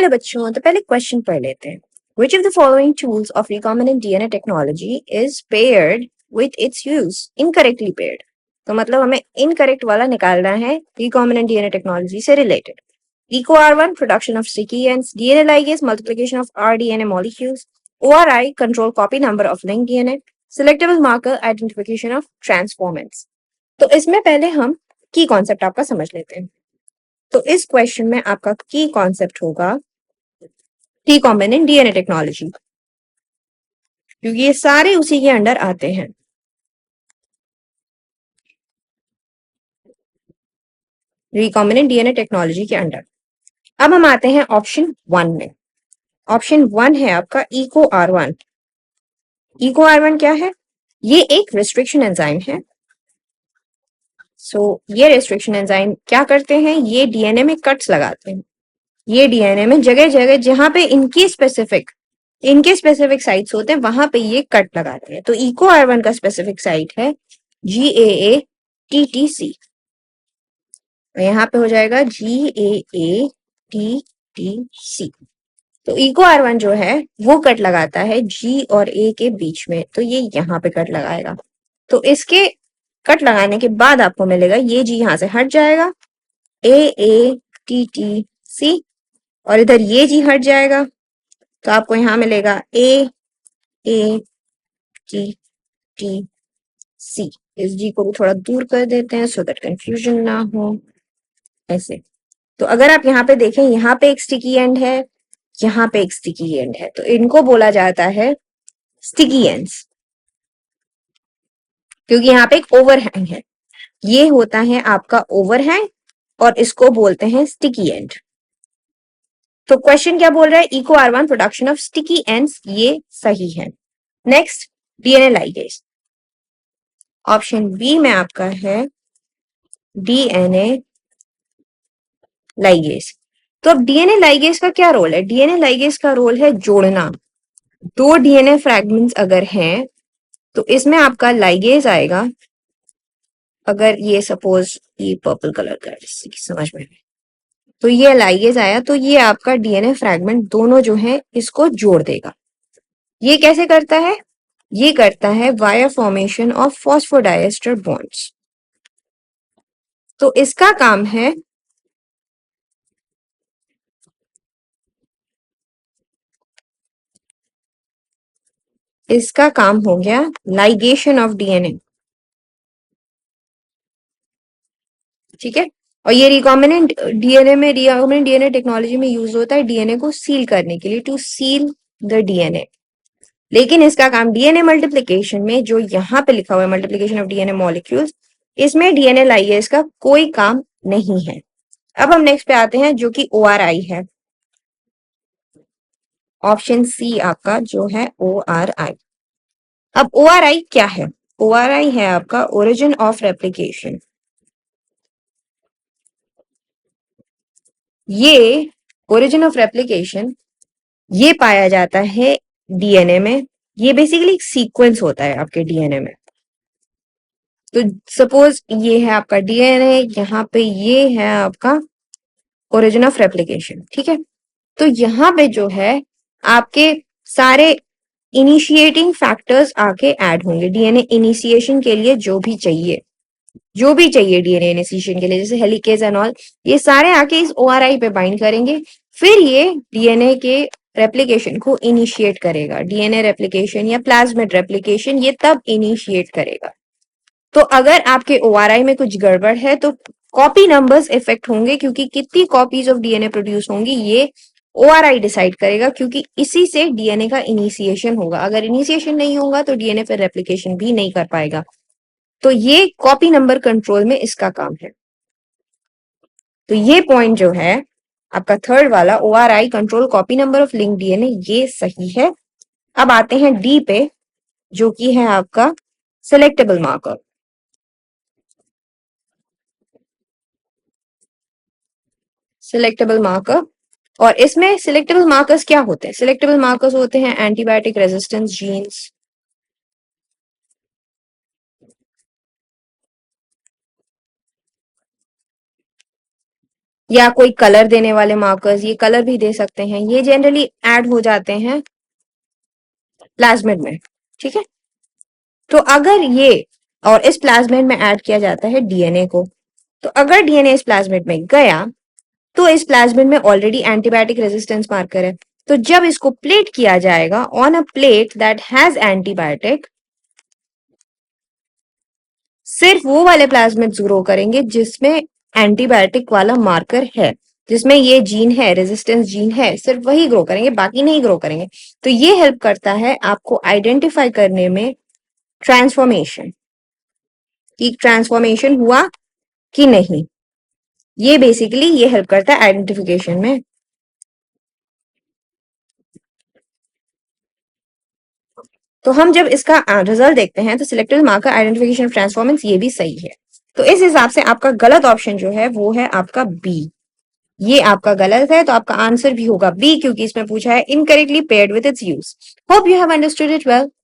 चलो बच्चों, तो पहले क्वेश्चन पढ़ लेते हैं। Which of the following tools of recombinant DNA technology is paired with its use? Incorrectly paired. तो मतलब हमें इनकरेक्ट वाला निकालना है recombinant DNA technology से related. EcoR1 production of sticky ends, DNA ligase multiplication of rDNA molecules, ORI control copy number of linked DNA, selectable marker identification of transformants. तो इसमें पहले हम की कॉन्सेप्ट आपका समझ लेते हैं। तो इस क्वेश्चन में आपका की कॉन्सेप्ट होगा रिकॉम्बिनेंट डीएनए टेक्नोलॉजी, क्योंकि ये सारे उसी के अंडर आते हैं। रिकॉम्बिनेंट डीएनए टेक्नोलॉजी के अंडर। अब हम आते हैं ऑप्शन 1 में। ऑप्शन 1 है आपका इको R1। इको R1 क्या है? ये एक रिस्ट्रिक्शन एंजाइम है। ये रिस्ट्रिक्शन एंजाइम क्या करते हैं? ये डीएनए में कट्स लगाते हैं। ये डीएनए में जगह जगह जहां पे इनके स्पेसिफिक साइट्स होते हैं वहां पे ये कट लगाते हैं। तो इको R1 का स्पेसिफिक साइट है GAATTC। यहाँ पे हो जाएगा GAATTC। तो इको R1 जो है वो कट लगाता है G और A के बीच में, तो ये यहाँ पे कट लगाएगा। तो इसके कट लगाने के बाद आपको मिलेगा ये G यहाँ से हट जाएगा, AATTC, और इधर ये G हट जाएगा, तो आपको यहाँ मिलेगा AATTC। इस G को भी थोड़ा दूर कर देते हैं सो दैट कंफ्यूजन ना हो। ऐसे तो अगर आप यहाँ पे देखें, यहाँ पे एक स्टिकी एंड है, यहाँ पे एक स्टिकी एंड है, तो इनको बोला जाता है स्टिकी एंड्स, क्योंकि यहाँ पे एक ओवरहैंग है। ये होता है आपका ओवरहैंग और इसको बोलते हैं स्टिकी एंड। तो क्वेश्चन क्या बोल रहा है? Eco R1 production of sticky ends, ये सही है। Next, DNA ligase. Option B में आपका है डीएनए लाइगेज। तो अब डीएनए लाइगेज का क्या रोल है? डीएनए लाइगेज का रोल है जोड़ना। दो डीएनए फ्रैगमेंट्स अगर हैं तो इसमें आपका लाइगेज आएगा। अगर ये सपोज ये पर्पल कलर का समझ में, तो ये लाइगेज आया, तो ये आपका डीएनए फ्रैगमेंट दोनों जो है इसको जोड़ देगा। ये कैसे करता है? ये करता है via formation of phosphodiester bonds. तो इसका काम है इसका काम हो गया लाइगेशन ऑफ डीएनए। ठीक है, और ये रिकॉम्बिनेंट डीएनए टेक्नोलॉजी में यूज होता है डीएनए को सील करने के लिए, टू सील द डीएनए। लेकिन इसका काम डीएनए मल्टीप्लिकेशन में, जो यहाँ पे लिखा हुआ है मल्टीप्लिकेशन ऑफ डीएनए मॉलिक्यूल्स, इसमें डीएनए लाइगेज का कोई काम नहीं है। अब हम नेक्स्ट पे आते हैं जो कि ORI है। ऑप्शन सी आपका जो है ORI। अब ORI क्या है? ORI है आपका ओरिजिन ऑफ रेप्लिकेशन। ये ओरिजिन ऑफ रेप्लिकेशन ये पाया जाता है डीएनए में। ये बेसिकली एक सीक्वेंस होता है आपके डीएनए में। तो सपोज ये है आपका डीएनए, यहाँ पे ये है आपका ओरिजिन ऑफ रेप्लिकेशन। ठीक है, तो यहाँ पे जो है आपके सारे इनिशिएटिंग फैक्टर्स आके ऐड होंगे डीएनए इनिशिएशन के लिए। जो भी चाहिए डीएनए इनिशिएशन के लिए, जैसे हेलिकेज एंड ऑल, ये सारे आके इस ORI पे बाइंड करेंगे। फिर ये डीएनए के रेप्लिकेशन को इनिशिएट करेगा। डीएनए रेप्लिकेशन या प्लाज्मिड रेप्लिकेशन ये तब इनिशिएट करेगा। तो अगर आपके ORI में कुछ गड़बड़ है तो कॉपी नंबर्स इफेक्ट होंगे, क्योंकि कितनी कॉपीज ऑफ डीएनए प्रोड्यूस होंगी ये ORI डिसाइड करेगा, क्योंकि इसी से डीएनए का इनिशिएशन होगा। अगर इनिशिएशन नहीं होगा तो डीएनए फिर रेप्लिकेशन भी नहीं कर पाएगा। तो ये कॉपी नंबर कंट्रोल में इसका काम है। तो ये पॉइंट जो है आपका थर्ड वाला ORI control copy number of link DNA, ये सही है। अब आते हैं डी पे, जो कि है आपका सिलेक्टेबल मार्कर। सिलेक्टेबल मार्कर, और इसमें सिलेक्टेबल मार्कर्स क्या होते हैं? सिलेक्टेबल मार्कर्स होते हैं एंटीबायोटिक रेजिस्टेंस जीन्स, या कोई कलर देने वाले मार्कर्स, ये कलर भी दे सकते हैं, ये जनरली ऐड हो जाते हैं प्लाज्मिड में, ठीक है। तो अगर ये और इस प्लाज्मिड में ऐड किया जाता है डीएनए को, तो अगर डीएनए इस प्लाज्मिड में गया तो इस प्लाज्मिड में ऑलरेडी एंटीबायोटिक रेजिस्टेंस मार्कर है, तो जब इसको प्लेट किया जाएगा on a plate that has antibiotic, सिर्फ वो वाले प्लाज्मिड्स ग्रो करेंगे जिसमें एंटीबायोटिक वाला मार्कर है, जिसमें ये जीन है, रेजिस्टेंस जीन है, सिर्फ वही ग्रो करेंगे, बाकी नहीं ग्रो करेंगे। तो ये हेल्प करता है आपको आइडेंटिफाई करने में ट्रांसफॉर्मेशन, कि ट्रांसफॉर्मेशन हुआ कि नहीं। ये बेसिकली ये हेल्प करता है आइडेंटिफिकेशन में। तो हम जब इसका रिजल्ट देखते हैं तो सिलेक्टिव मार्कर आइडेंटिफिकेशन ट्रांसफॉर्मेंस ये भी सही है। तो इस हिसाब से आपका गलत ऑप्शन जो है वो है आपका बी, ये आपका गलत है। तो आपका आंसर भी होगा बी, क्योंकि इसमें पूछा है incorrectly paired with its use. Hope you have understood it well.